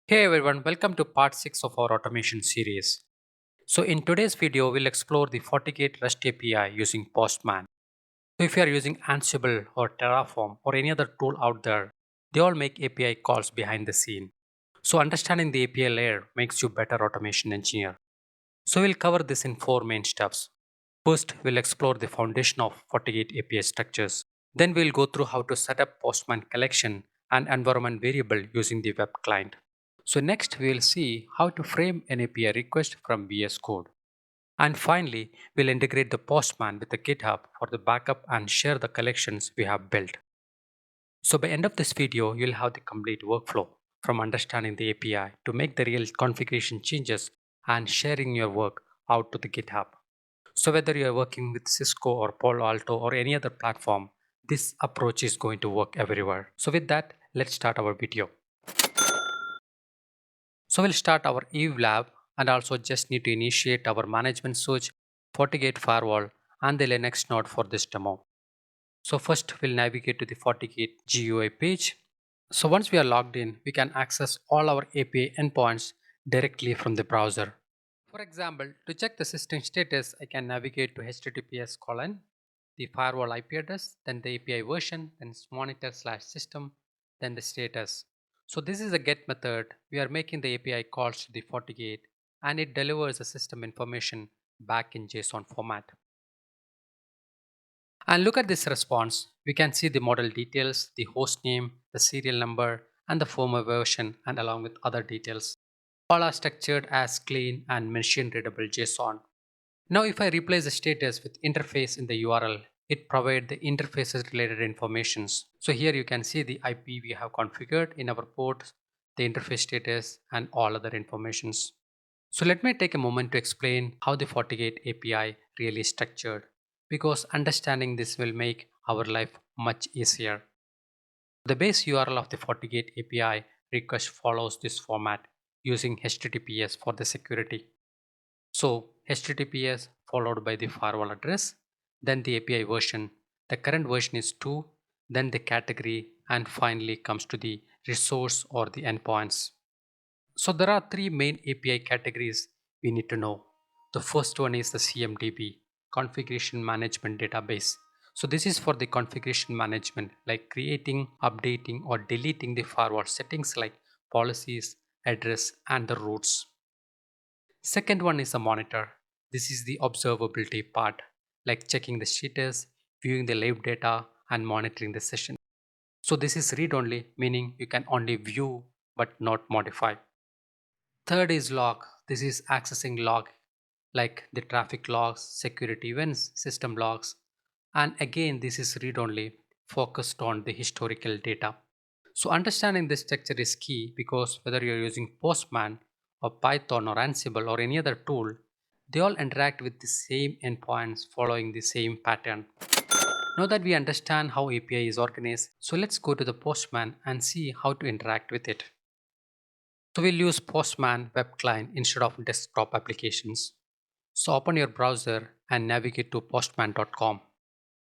Hey everyone, welcome to part 6 of our automation series. So in today's video, we'll explore the FortiGate REST API using Postman. So if you are using Ansible or Terraform or any other tool out there, they all make API calls behind the scene. So understanding the API layer makes you better automation engineer. So we'll cover this in 4 main steps. First, we'll explore the foundation of FortiGate API structures. Then we'll go through how to set up Postman collection and environment variable using the web client. So next we'll see how to frame an API request from VS Code. And finally, we'll integrate the Postman with the GitHub for the backup and share the collections we have built. So by end of this video, you'll have the complete workflow from understanding the API to make the real configuration changes and sharing your work out to the GitHub. So whether you're working with Cisco or Palo Alto or any other platform, this approach is going to work everywhere. So with that, let's start our video. So we'll start our Eve lab and also just need to initiate our management switch, FortiGate firewall and the Linux node for this demo. So first we'll navigate to the FortiGate GUI page. So once we are logged in, we can access all our API endpoints directly from the browser. For example, to check the system status, I can navigate to https colon, the firewall IP address, then the API version, then monitor/system, then the status. So this is a get method. We are making the API calls to the FortiGate and it delivers the system information back in JSON format. And look at this response. We can see the model details, the host name, the serial number, and the firmware version, and along with other details. All are structured as clean and machine readable JSON. Now if I replace the status with interface in the URL, it provides the interfaces related informations. So here you can see the IP we have configured in our port, the interface status and all other informations. So let me take a moment to explain how the FortiGate API really is structured because understanding this will make our life much easier. The base URL of the FortiGate API request follows this format using HTTPS for the security. So HTTPS followed by the firewall address, then the API version. The current version is 2, then the category, and finally comes to the resource or the endpoints. So there are 3 main API categories we need to know. The first one is the CMDB, Configuration Management Database. So this is for the configuration management like creating, updating or deleting the firewall settings like policies, address and the routes. Second one is a monitor. This is the observability part, like checking the status, viewing the live data, and monitoring the session. So this is read only, meaning you can only view but not modify. Third is log. This is accessing log, like the traffic logs, security events, system logs. And again, this is read only, focused on the historical data. So understanding this structure is key because whether you're using Postman or Python or Ansible or any other tool, they all interact with the same endpoints following the same pattern. Now that we understand how API is organized, so let's go to the Postman and see how to interact with it. So we'll use Postman web client instead of desktop applications. So open your browser and navigate to postman.com.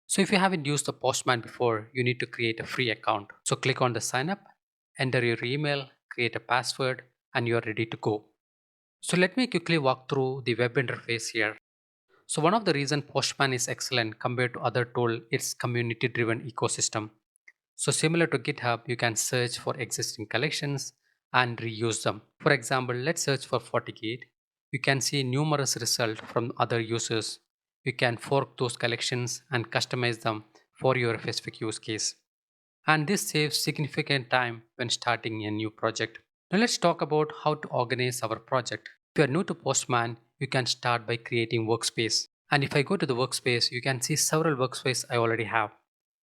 So if you haven't used the Postman before, you need to create a free account. So click on the sign up, enter your email, create a password, and you're ready to go. So let me quickly walk through the web interface here. So one of the reasons Postman is excellent compared to other tools, it's community driven ecosystem. So similar to GitHub, you can search for existing collections and reuse them. For example, let's search for FortiGate. You can see numerous results from other users. You can fork those collections and customize them for your specific use case. And this saves significant time when starting a new project. Now let's talk about how to organize our project. If you are new to Postman, you can start by creating workspace. And if I go to the workspace, you can see several workspaces I already have.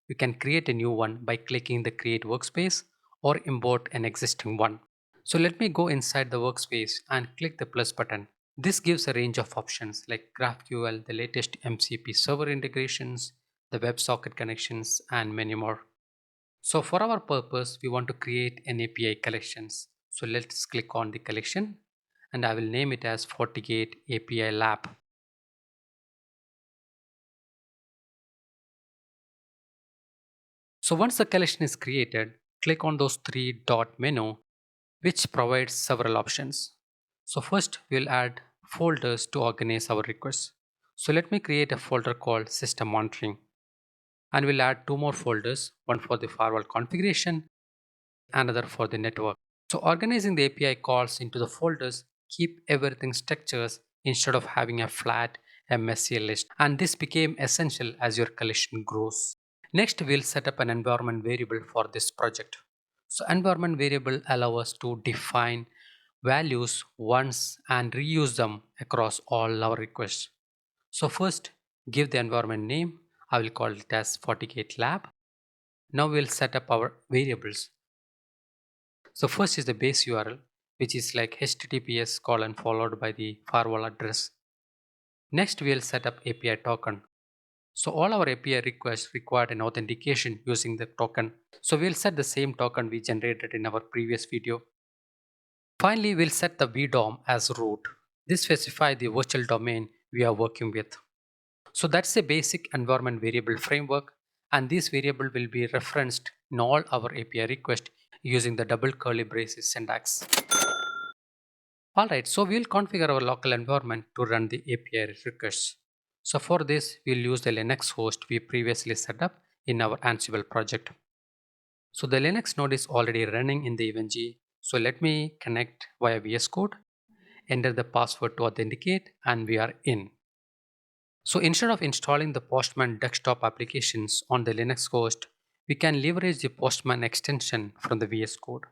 You can create a new one by clicking the create workspace or import an existing one. So let me go inside the workspace and click the plus button. This gives a range of options like GraphQL, the latest MCP server integrations, the WebSocket connections, and many more. So for our purpose, we want to create an API collections. So let's click on the collection and I will name it as FortiGate API Lab. So once the collection is created, click on those 3 dot menu. which provides several options. So first we'll add folders to organize our requests. So let me create a folder called system monitoring, and we'll add two more folders, one for the firewall configuration, another for the network. So organizing the API calls into the folders keep everything structures instead of having a messy list. And this became essential as your collection grows. Next, we'll set up an environment variable for this project. So environment variable allow us to define values once and reuse them across all our requests. So first, give the environment name. I will call it as FortiGate Lab. Now we'll set up our variables. So first is the base URL, which is like https colon followed by the firewall address. Next, we'll set up API token. So all our API requests required an authentication using the token. So we'll set the same token we generated in our previous video. Finally, we'll set the VDOM as root. This specifies the virtual domain we are working with. So that's the basic environment variable framework, and this variable will be referenced in all our API requests using the double curly braces syntax. Alright, so we'll configure our local environment to run the API requests. So for this, we'll use the Linux host we previously set up in our Ansible project. So the Linux node is already running in the EVE-NG. So let me connect via VS Code, enter the password to authenticate, and we are in. So instead of installing the Postman desktop applications on the Linux host, we can leverage the Postman extension from the VS Code.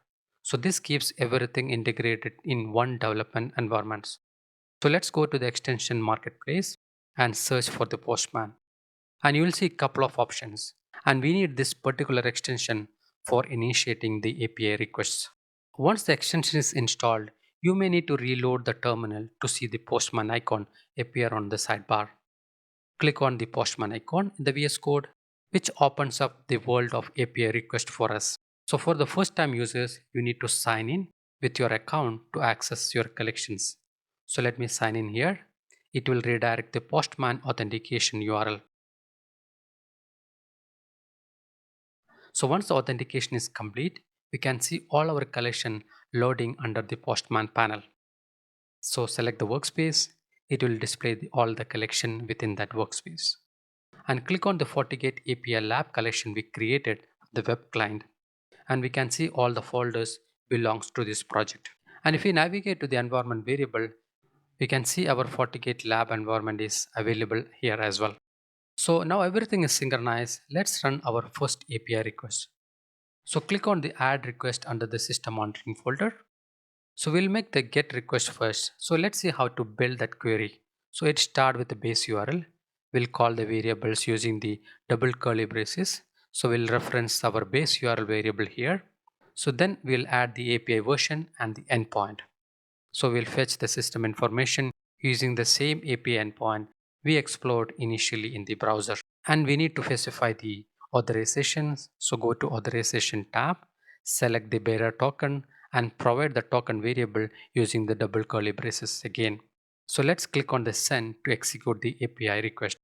So this keeps everything integrated in one development environment. So let's go to the extension marketplace and search for the Postman. And you will see a couple of options. And we need this particular extension for initiating the API requests. Once the extension is installed, you may need to reload the terminal to see the Postman icon appear on the sidebar. Click on the Postman icon in the VS Code, which opens up the world of API request for us. So for the first time users, you need to sign in with your account to access your collections. So let me sign in here. It will redirect the Postman authentication URL. So once the authentication is complete, we can see all our collection loading under the Postman panel. So select the workspace. It will display all the collection within that workspace. And click on the FortiGate API lab collection we created, the web client, and we can see all the folders belongs to this project. And if we navigate to the environment variable, we can see our FortiGate lab environment is available here as well. So now everything is synchronized. Let's run our first API request. So click on the add request under the system monitoring folder. So we'll make the get request first. So let's see how to build that query. So it start with the base URL. We'll call the variables using the double curly braces. So we'll reference our base URL variable here. So then we'll add the API version and the endpoint. So we'll fetch the system information using the same API endpoint we explored initially in the browser. And we need to specify the authorizations. So go to authorization tab, select the bearer token, and provide the token variable using the double curly braces again. So let's click on the send to execute the API request.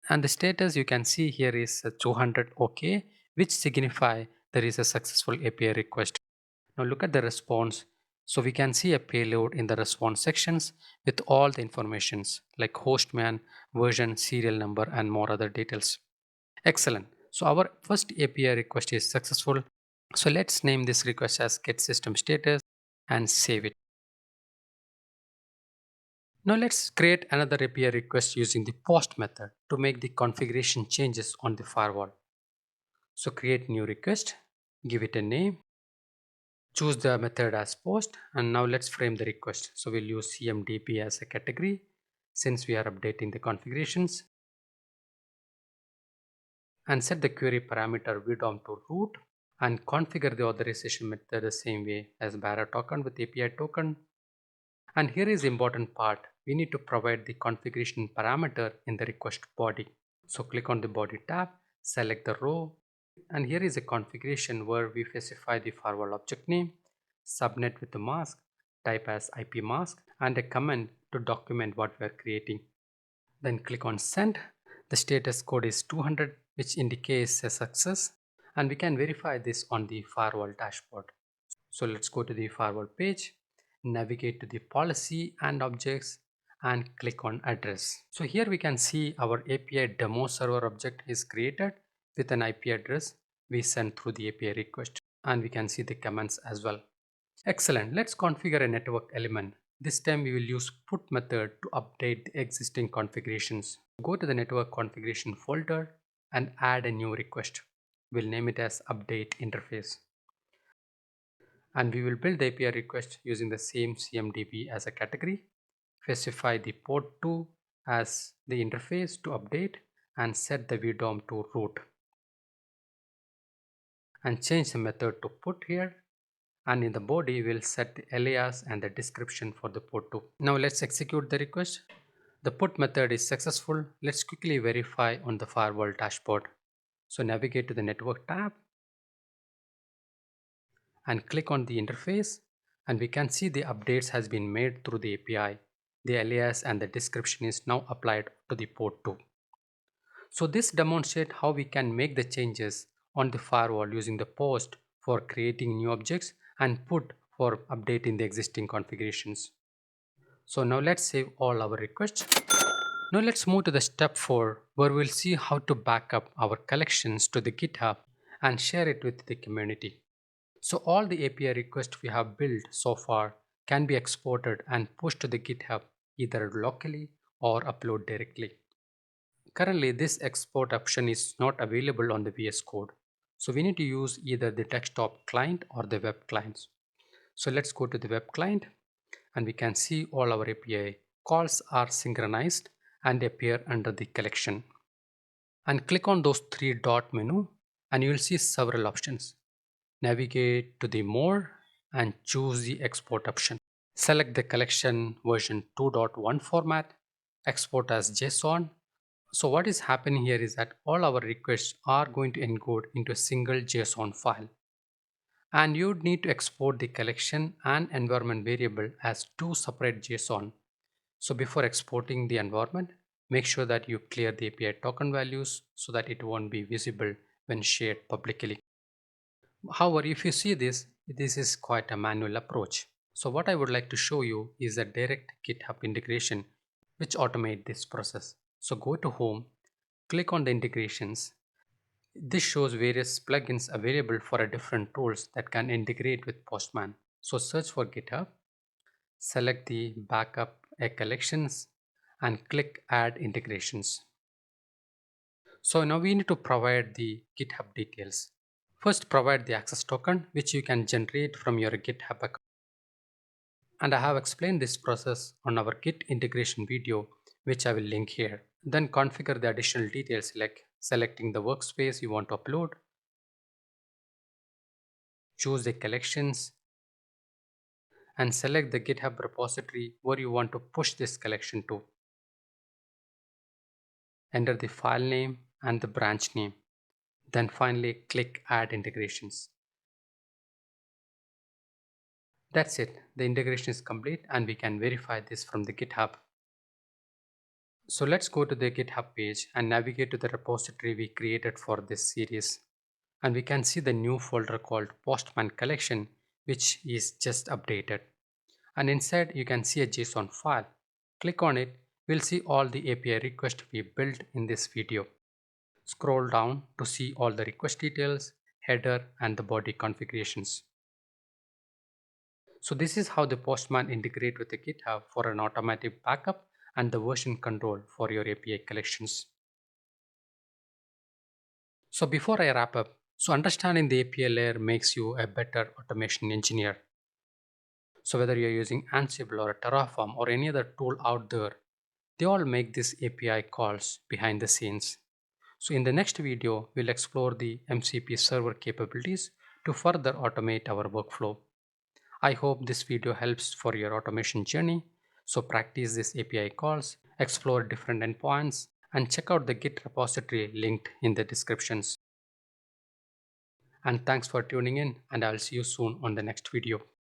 And the status you can see here is 200 OK, which signify there is a successful API request. Now look at the response. So we can see a payload in the response sections with all the informations like hostman, version, serial number, and more other details. Excellent. So our first API request is successful. So let's name this request as get system status and save it. Now let's create another API request using the post method to make the configuration changes on the firewall. So create new request, give it a name, choose the method as post, and now let's frame the request. So we'll use CMDB as a category since we are updating the configurations, and set the query parameter VDOM to root, and configure the authorization method the same way as bearer token with API token. And here is the important part. We need to provide the configuration parameter in the request body. So click on the body tab, select the row, and here is a configuration where we specify the firewall object name, subnet with the mask, type as IP mask, and a comment to document what we are creating. Then click on send. The status code is 200, which indicates a success, and we can verify this on the firewall dashboard. So let's go to the firewall page, navigate to the policy and objects and click on address. So here we can see our API demo server object is created with an IP address we send through the API request, and we can see the commands as well. Excellent. Let's configure a network element. This time we will use put method to update the existing configurations. Go to the network configuration folder and add a new request. We'll name it as update interface. And we will build the API request using the same CMDB as a category. Specify the port 2 as the interface to update and set the VDOM to root. And change the method to put here. And in the body we'll set the alias and the description for the port 2. Now let's execute the request. The put method is successful. Let's quickly verify on the firewall dashboard. So navigate to the network tab and click on the interface, and we can see the updates has been made through the API. The alias and the description is now applied to the port 2. So this demonstrates how we can make the changes on the firewall using the post for creating new objects and put for updating the existing configurations. So now let's save all our requests. Now let's move to the step 4, where we'll see how to back up our collections to the GitHub and share it with the community. So all the API requests we have built so far can be exported and pushed to the GitHub either locally or upload directly. Currently, this export option is not available on the VS Code. So we need to use either the desktop client or the web clients. So let's go to the web client, and we can see all our API calls are synchronized and appear under the collection. And click on those three dot menu and you will see several options. Navigate to the more and choose the export option. Select the collection version 2.1 format, export as JSON. So what is happening here is that all our requests are going to encode into a single JSON file. And you'd need to export the collection and environment variable as two separate JSON. So before exporting the environment, make sure that you clear the API token values so that it won't be visible when shared publicly. However, if you see this is quite a manual approach. So what I would like to show you is a direct GitHub integration which automate this process. So go to home, click on the integrations. This shows various plugins available for a different tools that can integrate with Postman. So search for GitHub, select the backup a collections and click add integrations. So now we need to provide the GitHub details. First, provide the access token which you can generate from your GitHub account. And I have explained this process on our Git integration video which I will link here. Then configure the additional details like selecting the workspace you want to upload, choose the collections, and select the GitHub repository where you want to push this collection to. Enter the file name and the branch name. Then finally click add integrations. That's it. The integration is complete and we can verify this from the GitHub. So let's go to the GitHub page and navigate to the repository we created for this series. And we can see the new folder called Postman collection, which is just updated. And inside you can see a JSON file. Click on it. We'll see all the API requests we built in this video. Scroll down to see all the request details, header and the body configurations. So this is how the Postman integrate with the GitHub for an automatic backup and the version control for your API collections. So before I wrap up, so understanding the API layer makes you a better automation engineer. So whether you're using Ansible or Terraform or any other tool out there, they all make these API calls behind the scenes. So in the next video, we'll explore the MCP server capabilities to further automate our workflow. I hope this video helps for your automation journey. So practice these API calls, explore different endpoints, and check out the Git repository linked in the descriptions. And thanks for tuning in, and I'll see you soon on the next video.